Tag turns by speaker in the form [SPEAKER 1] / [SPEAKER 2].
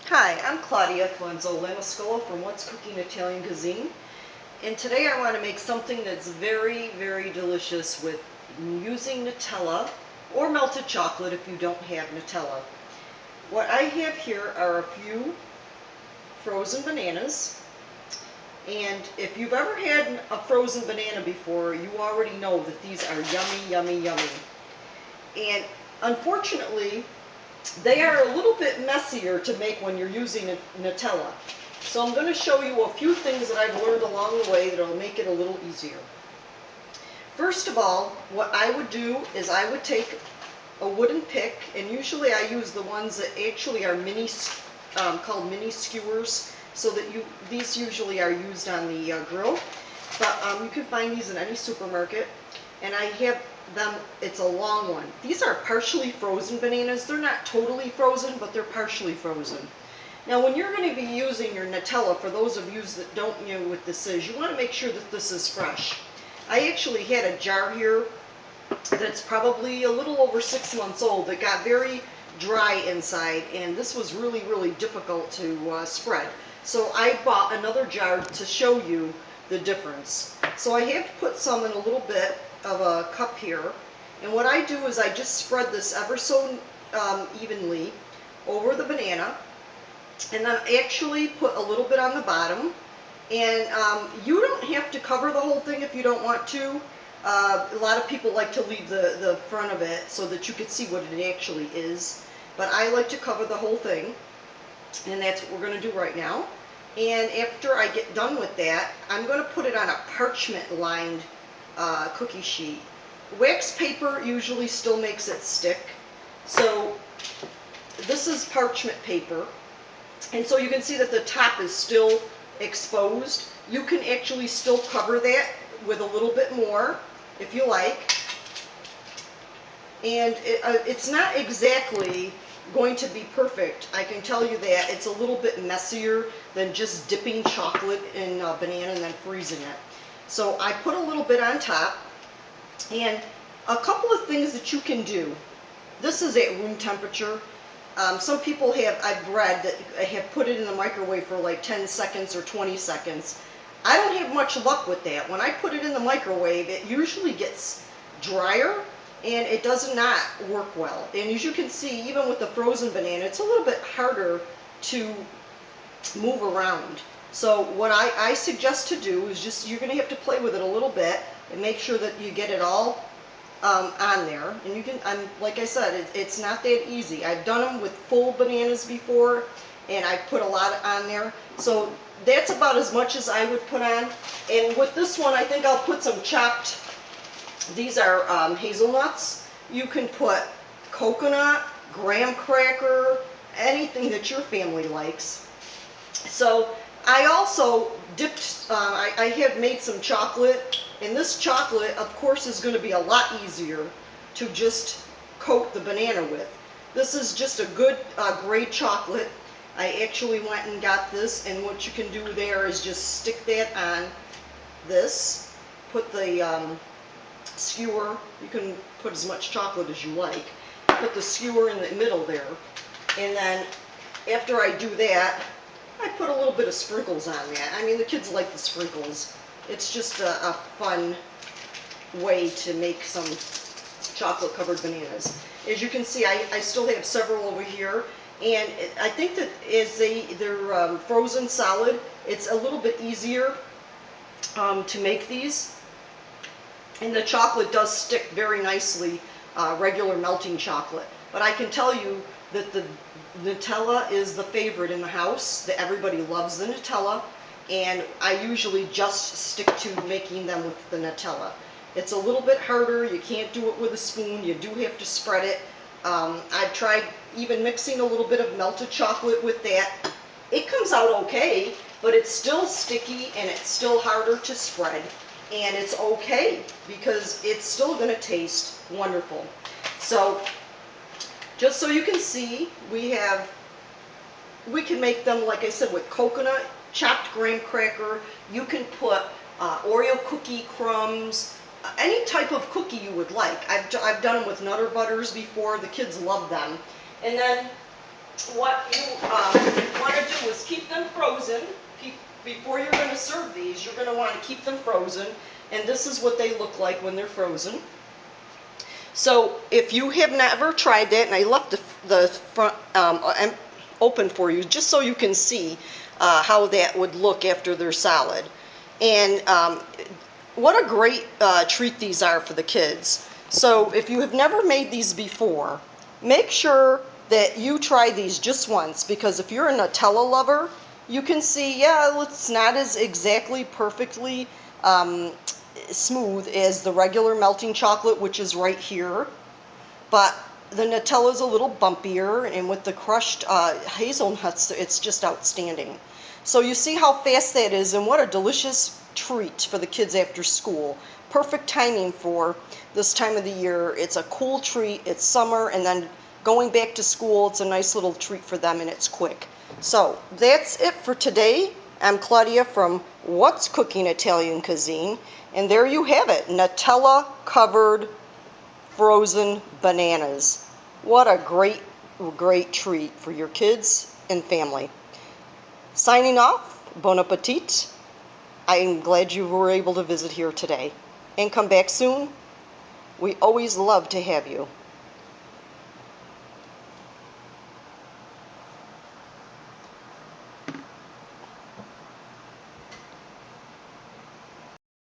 [SPEAKER 1] Hi, I'm Claudia Flanzo-Lamascola from What's Cooking Italian Cuisine, and today I want to make something that's very, very delicious with using Nutella or melted chocolate if you don't have Nutella. What I have here are a few frozen bananas, and if you've ever had a frozen banana before, you already know that these are yummy, yummy, yummy. And unfortunately, they are a little bit messier to make when you're using Nutella. So I'm going to show you a few things that I've learned along the way that will make it a little easier. First of all, what I would do is I would take a wooden pick, and usually I use the ones that actually are called mini skewers, so that these usually are used on the grill. But you can find these in any supermarket, and I have them, it's a long one. These are partially frozen bananas. They're not totally frozen, but they're partially frozen. Now when you're going to be using your Nutella, for those of you that don't know what this is, you want to make sure that this is fresh. I actually had a jar here that's probably a little over 6 months old that got very dry inside, and this was really, really difficult to spread. So I bought another jar to show you the difference. So I have put some in a little bit of a cup here, and what I do is I just spread this ever so evenly over the banana, and then actually put a little bit on the bottom. And you don't have to cover the whole thing if you don't want to. A lot of people like to leave the front of it so that you can see what it actually is, but I like to cover the whole thing, and that's what we're going to do right now. And after I get done with that, I'm going to put it on a parchment lined cookie sheet. Wax paper usually still makes it stick, so this is parchment paper, and so you can see that the top is still exposed. You can actually still cover that with a little bit more if you like, and it's not exactly going to be perfect. I can tell you that it's a little bit messier than just dipping chocolate in a banana and then freezing it. So I put a little bit on top, and a couple of things that you can do. This is at room temperature. Some people I've read that have put it in the microwave for like 10 seconds or 20 seconds. I don't have much luck with that. When I put it in the microwave, it usually gets drier and it does not work well. And as you can see, even with the frozen banana, it's a little bit harder to move around. So what I suggest to do is just, you're going to have to play with it a little bit and make sure that you get it all on there. And you can, like I said, it's not that easy. I've done them with full bananas before, and I put a lot on there. So that's about as much as I would put on. And with this one, I think I'll put some chopped, these are hazelnuts. You can put coconut, graham cracker, anything that your family likes. So I also dipped, I have made some chocolate, and this chocolate, of course, is going to be a lot easier to just coat the banana with. This is just a good grade chocolate. I actually went and got this, and what you can do there is just stick that on this, put the skewer, you can put as much chocolate as you like, put the skewer in the middle there, and then after I do that, I put a little bit of sprinkles on that. I mean, the kids like the sprinkles. It's just a fun way to make some chocolate covered bananas. As you can see, I still have several over here, and I think that as they're frozen solid, it's a little bit easier to make these. And the chocolate does stick very nicely, regular melting chocolate. But I can tell you that the Nutella is the favorite in the house, that everybody loves the Nutella, and I usually just stick to making them with the Nutella. It's a little bit harder. You can't do it with a spoon. You do have to spread it. I've tried even mixing a little bit of melted chocolate with that. It comes out okay, but it's still sticky and it's still harder to spread. And it's okay because it's still going to taste wonderful. So just so you can see, we can make them, like I said, with coconut, chopped graham cracker. You can put Oreo cookie crumbs, any type of cookie you would like. I've done them with Nutter Butters before. The kids love them. And then what you want to do is keep them frozen. Before you're going to serve these, you're going to want to keep them frozen. And this is what they look like when they're frozen. So if you have never tried that, and I left the front open for you just so you can see how that would look after they're solid. And what a great treat these are for the kids. So if you have never made these before, make sure that you try these just once, because if you're a Nutella lover, you can see, yeah, it's not as exactly perfectly smooth as the regular melting chocolate, which is right here, but the Nutella is a little bumpier, and with the crushed hazelnuts, it's just outstanding. So you see how fast that is, and what a delicious treat for the kids after school. Perfect timing for this time of the year. It's a cool treat, it's summer, and then going back to school, it's a nice little treat for them, and it's quick. So that's it for today. I'm Claudia from What's Cooking Italian Cuisine, and there you have it, Nutella covered frozen bananas. What a great, great treat for your kids and family. Signing off, bon appetit. I am glad you were able to visit here today. And come back soon. We always love to have you.